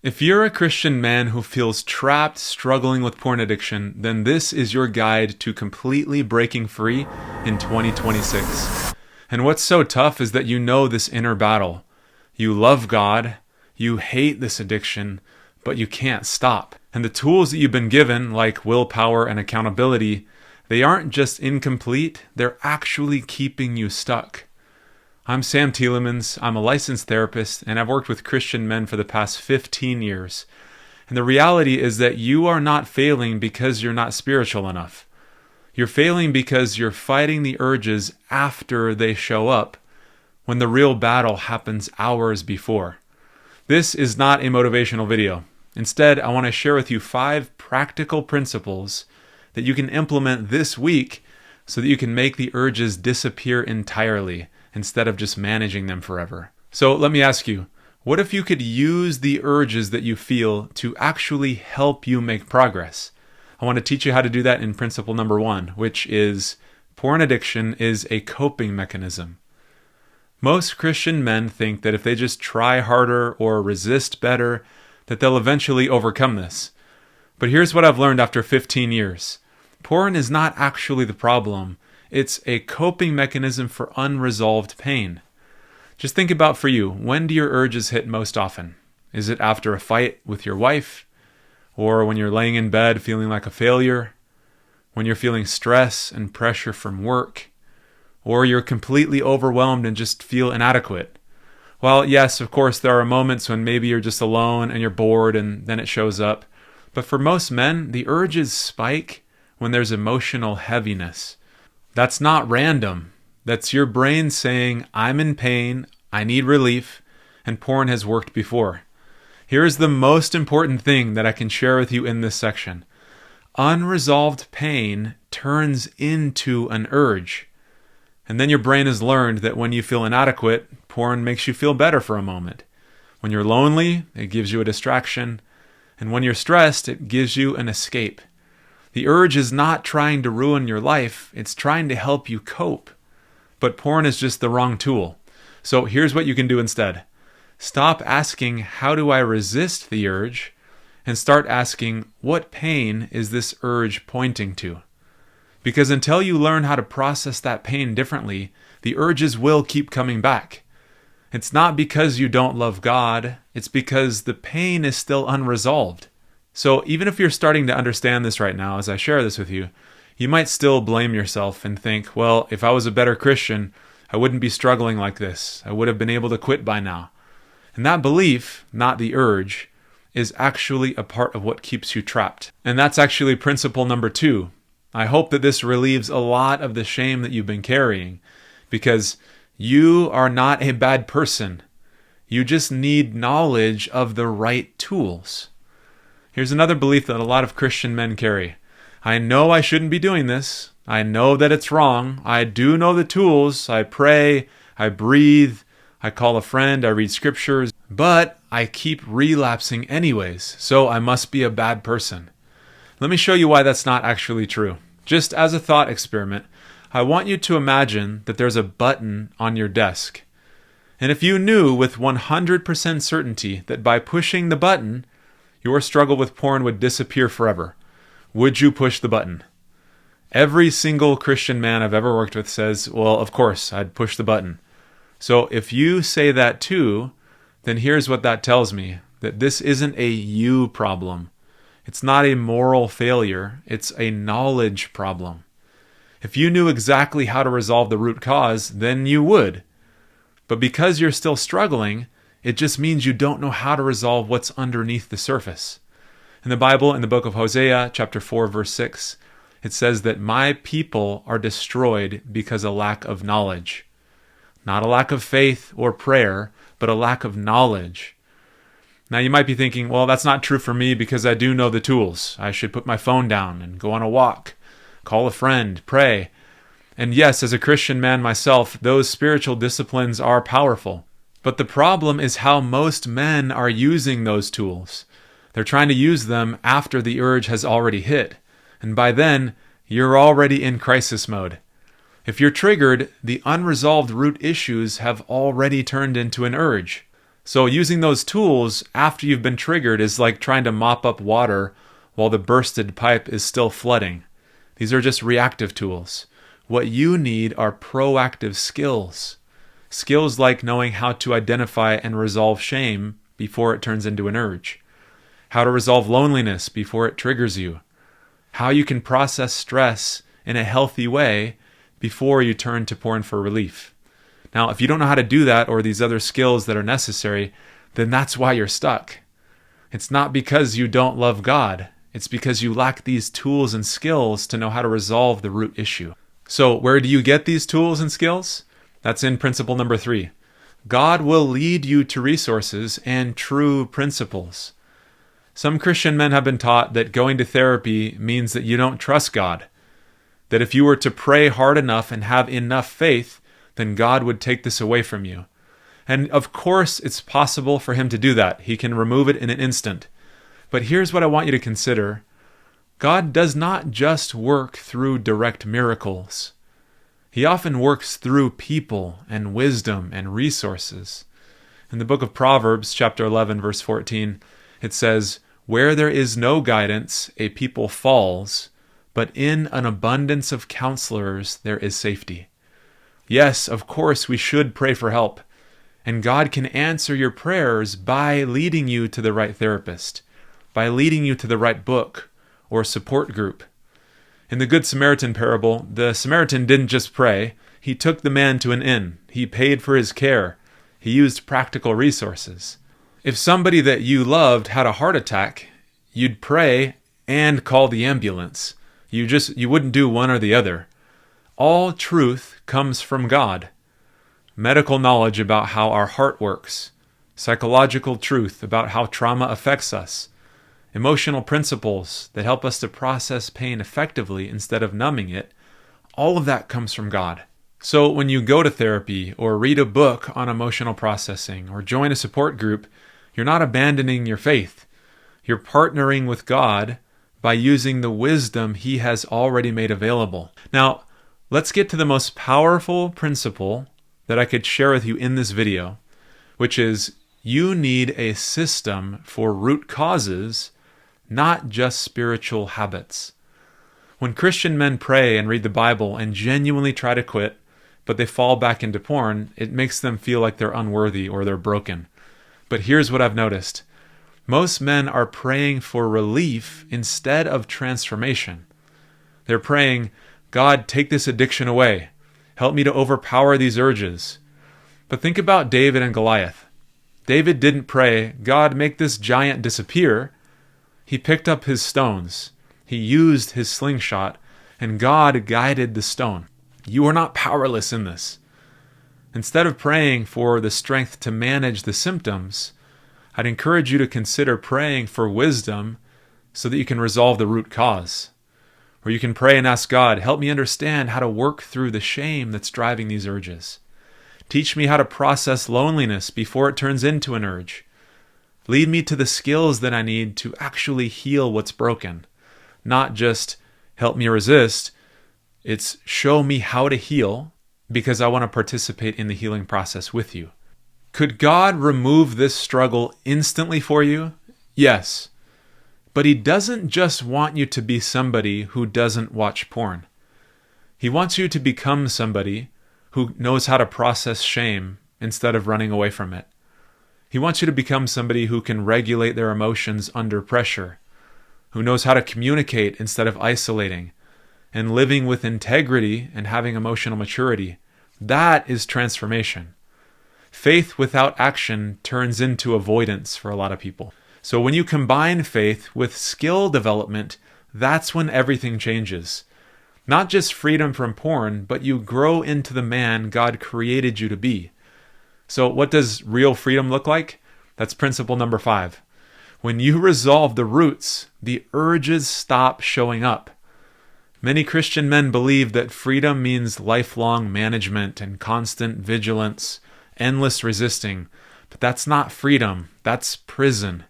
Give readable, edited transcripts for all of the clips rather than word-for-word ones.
If you're a Christian man who feels trapped struggling with porn addiction, then this is your guide to completely breaking free in 2026. And what's so tough is that you know this inner battle. You love God, you hate this addiction, but you can't stop. And the tools that you've been given, like willpower and accountability, they aren't just incomplete, they're actually keeping you stuck. I'm Sam Tielemans. I'm a licensed therapist, and I've worked with Christian men for the past 15 years. And the reality is that you are not failing because you're not spiritual enough. You're failing because you're fighting the urges after they show up, when the real battle happens hours before. This is not a motivational video. Instead, I want to share with you 5 practical principles that you can implement this week so that you can make the urges disappear entirely, instead of just managing them forever. So let me ask you, what if you could use the urges that you feel to actually help you make progress? I want to teach you how to do that in principle number 1, which is porn addiction is a coping mechanism. Most Christian men think that if they just try harder or resist better, that they'll eventually overcome this. But here's what I've learned after 15 years. Porn is not actually the problem. It's a coping mechanism for unresolved pain. Just think about for you, when do your urges hit most often? Is it after a fight with your wife? Or when you're laying in bed feeling like a failure? When you're feeling stress and pressure from work? Or you're completely overwhelmed and just feel inadequate? Well, yes, of course, there are moments when maybe you're just alone and you're bored and then it shows up. But for most men, the urges spike when there's emotional heaviness. That's not random. That's your brain saying, I'm in pain, I need relief, and porn has worked before. Here's the most important thing that I can share with you in this section. Unresolved pain turns into an urge. And then your brain has learned that when you feel inadequate, porn makes you feel better for a moment. When you're lonely, it gives you a distraction. And when you're stressed, it gives you an escape. The urge is not trying to ruin your life, it's trying to help you cope. But porn is just the wrong tool. So here's what you can do instead. Stop asking, how do I resist the urge? And start asking, what pain is this urge pointing to? Because until you learn how to process that pain differently, the urges will keep coming back. It's not because you don't love God, it's because the pain is still unresolved. So even if you're starting to understand this right now as I share this with you, you might still blame yourself and think, well, if I was a better Christian, I wouldn't be struggling like this. I would have been able to quit by now. And that belief, not the urge, is actually a part of what keeps you trapped. And that's actually principle number 2. I hope that this relieves a lot of the shame that you've been carrying, because you are not a bad person. You just need knowledge of the right tools. Here's another belief that a lot of Christian men carry. I know I shouldn't be doing this. I know that it's wrong. I do know the tools. I pray, I breathe, I call a friend, I read scriptures, but I keep relapsing anyways, so I must be a bad person. Let me show you why that's not actually true. Just as a thought experiment, I want you to imagine that there's a button on your desk. And if you knew with 100% certainty that by pushing the button, your struggle with porn would disappear forever, would you push the button? Every single Christian man I've ever worked with says, well, of course, I'd push the button. So if you say that too, then here's what that tells me, that this isn't a you problem. It's not a moral failure, it's a knowledge problem. If you knew exactly how to resolve the root cause, then you would. But because you're still struggling, it just means you don't know how to resolve what's underneath the surface. In the Bible, in the book of Hosea, chapter 4, verse 6, it says that my people are destroyed because of lack of knowledge. Not a lack of faith or prayer, but a lack of knowledge. Now you might be thinking, well, that's not true for me because I do know the tools. I should put my phone down and go on a walk, call a friend, pray. And yes, as a Christian man myself, those spiritual disciplines are powerful. But the problem is how most men are using those tools. They're trying to use them after the urge has already hit. And by then, you're already in crisis mode. If you're triggered, the unresolved root issues have already turned into an urge. So using those tools after you've been triggered is like trying to mop up water while the bursted pipe is still flooding. These are just reactive tools. What you need are proactive skills. Skills like knowing how to identify and resolve shame before it turns into an urge. How to resolve loneliness before it triggers you. How you can process stress in a healthy way before you turn to porn for relief. Now, if you don't know how to do that or these other skills that are necessary, then that's why you're stuck. It's not because you don't love God. It's because you lack these tools and skills to know how to resolve the root issue. So where do you get these tools and skills? That's in principle number 3. God will lead you to resources and true principles. Some Christian men have been taught that going to therapy means that you don't trust God. That if you were to pray hard enough and have enough faith, then God would take this away from you. And of course, it's possible for him to do that. He can remove it in an instant. But here's what I want you to consider. God does not just work through direct miracles. He often works through people and wisdom and resources. In the book of Proverbs, chapter 11, verse 14, it says, "Where there is no guidance, a people falls, but in an abundance of counselors there is safety." Yes, of course, we should pray for help. And God can answer your prayers by leading you to the right therapist, by leading you to the right book or support group. In the Good Samaritan parable, the Samaritan didn't just pray. He took the man to an inn. He paid for his care. He used practical resources. If somebody that you loved had a heart attack, you'd pray and call the ambulance. You wouldn't do one or the other. All truth comes from God. Medical knowledge about how our heart works, psychological truth about how trauma affects us, emotional principles that help us to process pain effectively instead of numbing it, all of that comes from God. So when you go to therapy or read a book on emotional processing or join a support group, you're not abandoning your faith. You're partnering with God by using the wisdom He has already made available. Now, let's get to the most powerful principle that I could share with you in this video, which is you need a system for root causes, not just spiritual habits. When Christian men pray and read the Bible and genuinely try to quit, but they fall back into porn, it makes them feel like they're unworthy or they're broken. But here's what I've noticed. Most men are praying for relief instead of transformation. They're praying, "God, take this addiction away. Help me to overpower these urges." But think about David and Goliath. David didn't pray, "God, make this giant disappear." He picked up his stones. He used his slingshot, and God guided the stone. You are not powerless in this. Instead of praying for the strength to manage the symptoms, I'd encourage you to consider praying for wisdom so that you can resolve the root cause. Or you can pray and ask God, "Help me understand how to work through the shame that's driving these urges. Teach me how to process loneliness before it turns into an urge. Lead me to the skills that I need to actually heal what's broken. Not just help me resist, it's show me how to heal because I want to participate in the healing process with you." Could God remove this struggle instantly for you? Yes. But He doesn't just want you to be somebody who doesn't watch porn. He wants you to become somebody who knows how to process shame instead of running away from it. He wants you to become somebody who can regulate their emotions under pressure, who knows how to communicate instead of isolating, and living with integrity and having emotional maturity. That is transformation. Faith without action turns into avoidance for a lot of people. So when you combine faith with skill development, that's when everything changes. Not just freedom from porn, but you grow into the man God created you to be. So what does real freedom look like? That's principle number 5. When you resolve the roots, the urges stop showing up. Many Christian men believe that freedom means lifelong management and constant vigilance, endless resisting. But that's not freedom, that's prison.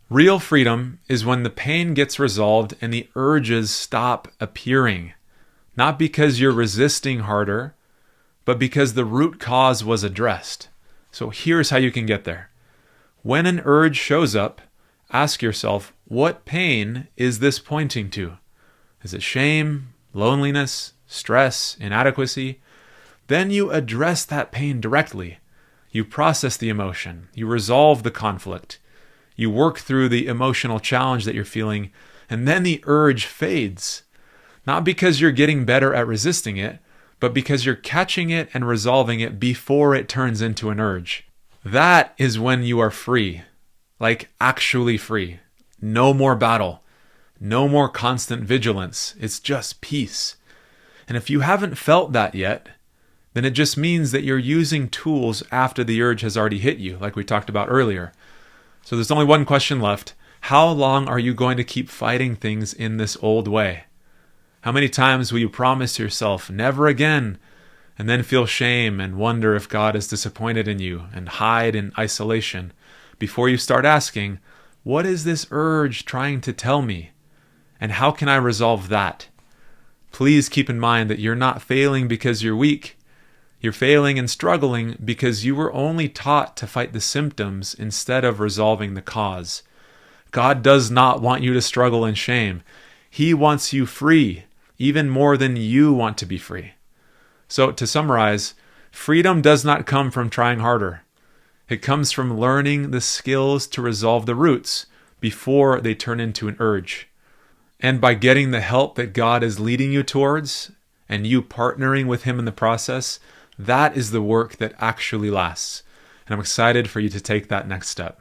Real freedom is when the pain gets resolved and the urges stop appearing. Not because you're resisting harder, but because the root cause was addressed. So here's how you can get there. When an urge shows up, ask yourself, what pain is this pointing to? Is it shame, loneliness, stress, inadequacy? Then you address that pain directly. You process the emotion. You resolve the conflict. You work through the emotional challenge that you're feeling, and then the urge fades. Not because you're getting better at resisting it, but because you're catching it and resolving it before it turns into an urge. That is when you are free. Like actually free. No more battle. No more constant vigilance. It's just peace. And if you haven't felt that yet, then it just means that you're using tools after the urge has already hit you, like we talked about earlier. So there's only one question left. How long are you going to keep fighting things in this old way? How many times will you promise yourself, never again, and then feel shame and wonder if God is disappointed in you and hide in isolation before you start asking, what is this urge trying to tell me? And how can I resolve that? Please keep in mind that you're not failing because you're weak. You're failing and struggling because you were only taught to fight the symptoms instead of resolving the cause. God does not want you to struggle in shame. He wants you free, even more than you want to be free. So to summarize, freedom does not come from trying harder. It comes from learning the skills to resolve the roots before they turn into an urge. And by getting the help that God is leading you towards, and you partnering with Him in the process, that is the work that actually lasts. And I'm excited for you to take that next step.